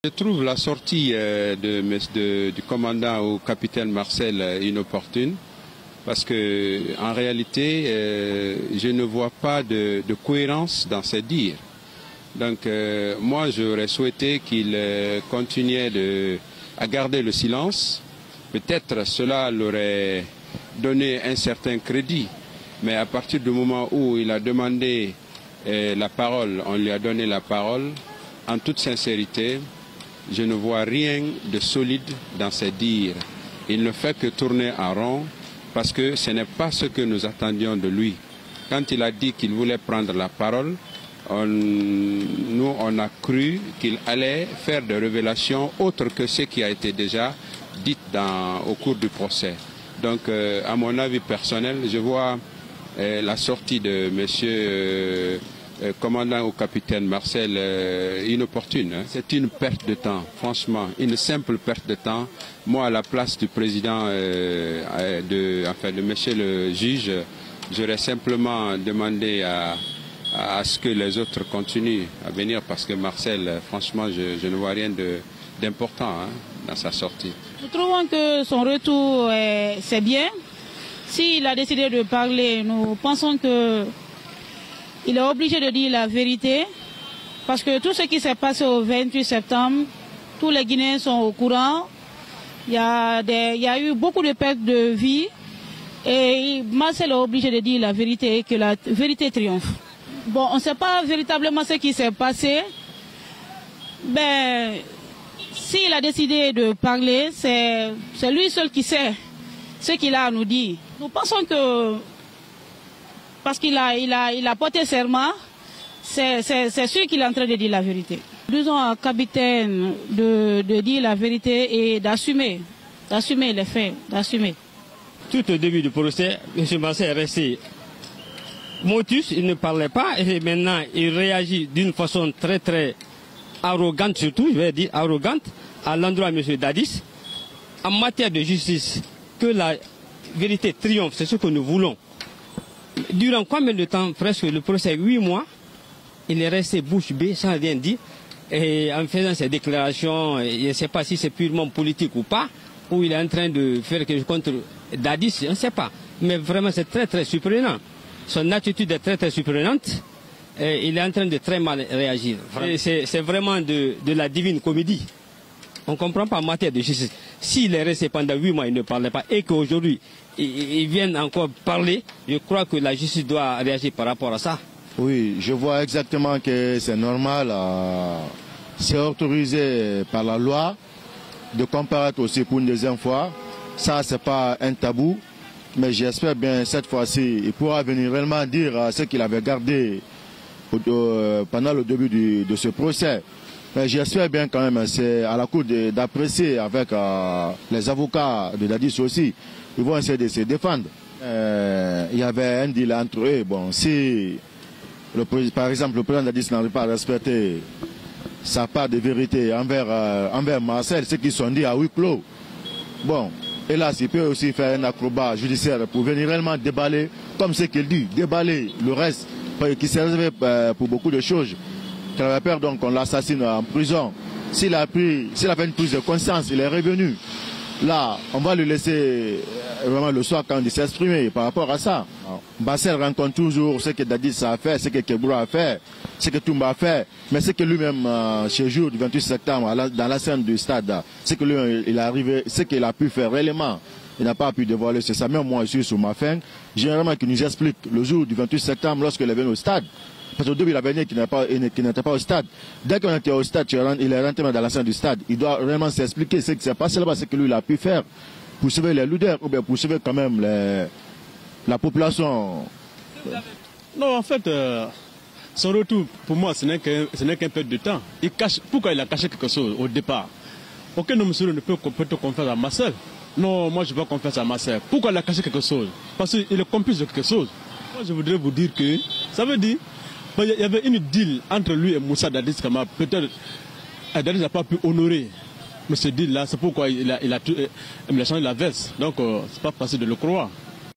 Je trouve la sortie du commandant au capitaine Marcel inopportune parce que en réalité, je ne vois pas de cohérence dans ses dires. Donc moi, j'aurais souhaité qu'il continuait à garder le silence. Peut-être cela l'aurait donné un certain crédit. Mais à partir du moment où il a demandé la parole, on lui a donné la parole, en toute sincérité, je ne vois rien de solide dans ses dires. Il ne fait que tourner en rond parce que ce n'est pas ce que nous attendions de lui. Quand il a dit qu'il voulait prendre la parole, nous on a cru qu'il allait faire des révélations autres que ce qui a été déjà dit au cours du procès. Donc à mon avis personnel, je vois la sortie de monsieur commandant au capitaine Marcel inopportune. Hein. C'est une perte de temps, franchement, une simple perte de temps. Moi, à la place du président, de monsieur le juge, j'aurais simplement demandé à ce que les autres continuent à venir parce que Marcel, franchement, je ne vois rien d'important dans sa sortie. Nous trouvons que son retour, c'est bien. S'il a décidé de parler, nous pensons que il est obligé de dire la vérité parce que tout ce qui s'est passé au 28 septembre, tous les Guinéens sont au courant. Il y a eu beaucoup de pertes de vie et Marcel est obligé de dire la vérité et que la vérité triomphe. Bon, on ne sait pas véritablement ce qui s'est passé. Ben, s'il a décidé de parler, c'est lui seul qui sait ce qu'il a à nous dire. Nous pensons que parce qu'il a porté serment, c'est sûr qu'il est en train de dire la vérité. Disons au capitaine de dire la vérité et d'assumer les faits, d'assumer. Tout au début du procès, M. Marcel est resté motus, il ne parlait pas et maintenant il réagit d'une façon très arrogante, surtout, je vais dire arrogante, à l'endroit de M. Dadis. En matière de justice, que la vérité triomphe, c'est ce que nous voulons. Durant combien de temps, presque le procès, 8 mois, il est resté bouche bée sans rien dire. Et en faisant ces déclarations, je ne sais pas si c'est purement politique ou pas, ou il est en train de faire quelque chose contre Dadis, je ne sais pas. Mais vraiment, c'est très surprenant. Son attitude est très surprenante. Et il est en train de très mal réagir. C'est vraiment de la divine comédie. On ne comprend pas en matière de justice. S'il est resté pendant 8 mois, il ne parlait pas, et qu'aujourd'hui, ils viennent encore parler, je crois que la justice doit réagir par rapport à ça. Oui, je vois exactement que c'est normal. C'est autorisé par la loi de comparaître aussi pour une deuxième fois. Ça, ce n'est pas un tabou. Mais j'espère bien cette fois-ci, il pourra venir réellement dire ce qu'il avait gardé pendant le début de ce procès. Mais j'espère bien quand même, c'est à la cour d'apprécier avec les avocats de Dadis aussi. Ils vont essayer de se défendre. Il y avait un deal entre eux. Bon, si, par exemple, le président Dadis n'arrive pas à respecter sa part de vérité envers Marcel, ce qu'ils sont dit à huis clos. Bon, hélas, il peut aussi faire un acrobat judiciaire pour venir réellement déballer, comme ce qu'il dit, déballer le reste, qui s'est réservé pour beaucoup de choses. Il avait peur donc qu'on l'assassine en prison. S'il avait une prise de conscience, il est revenu. Là, on va lui laisser vraiment le soir quand il s'est exprimé par rapport à ça. Marcel rencontre toujours ce que Dadis a fait, ce que Kebro a fait, ce que Toumba a fait, mais ce que lui-même, ce jour du 28 septembre, dans la scène du stade, ce que lui, il est arrivé, ce qu'il a pu faire réellement, il n'a pas pu dévoiler, c'est ça. Même moi, je suis sur ma fin. Généralement, qu'il nous explique le jour du 28 septembre, lorsqu'il est venu au stade. Parce qu'au début, il avait dit qu'il n'était pas au stade. Dès qu'on était au stade, il est rentré dans la scène du stade. Il doit vraiment s'expliquer ce qui s'est passé là-bas, ce que lui il a pu faire pour sauver les leaders ou bien pour sauver quand même la population. Non, en fait, son retour, pour moi, ce n'est qu'un peu de temps. Pourquoi il a caché quelque chose au départ? Aucun homme ne peut porter confiance à Marcel. Non, moi je ne veux pas confiance à Marcel. Pourquoi il a caché quelque chose? Parce qu'il est complice de quelque chose. Moi je voudrais vous dire que ça veut dire qu'il y avait une deal entre lui et Moussa Dadis Camara. Peut-être Dadis n'a pas pu honorer ce deal là. C'est pourquoi il a changé la veste. Donc c'est pas facile de le croire.